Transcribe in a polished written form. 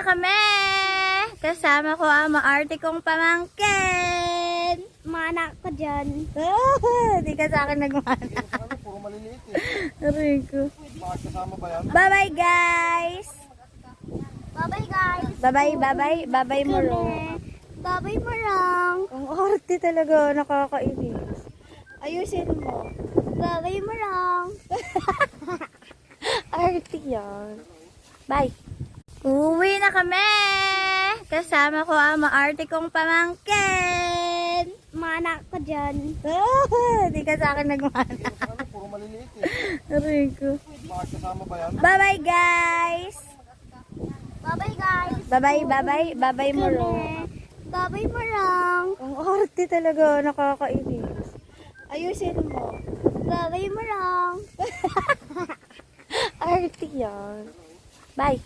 kami! Kasama ko ang maarte kong pamangkin. Mana ka dyan. Di ka sa akin nagmana. Ano, puro maliliit eh. Aray ko. Bakit kasama ba yan? Bye-bye, guys! Bye-bye guys. Bye-bye, bye-bye. Bye-bye, Moro. Bye-bye Marang. Ang arte talaga, nakakainis. Ayusin mo. Bye-bye Marang. Arte yan. Bye. Uwi na kami! Kasama ko ang maarte kong pamangkin. Mana ka dyan. Di ka sa akin nagmana. Ano, puro maliliit eh. Aray ko. Bakit kasama ba yan? Bye-bye, guys! Bye-bye guys. Bye-bye, bye-bye. Bye-bye, Moro. Bye-bye Marang. Ang arte talaga, nakakainis. Ayusin mo. Bye-bye Marang. Arte yan. Bye.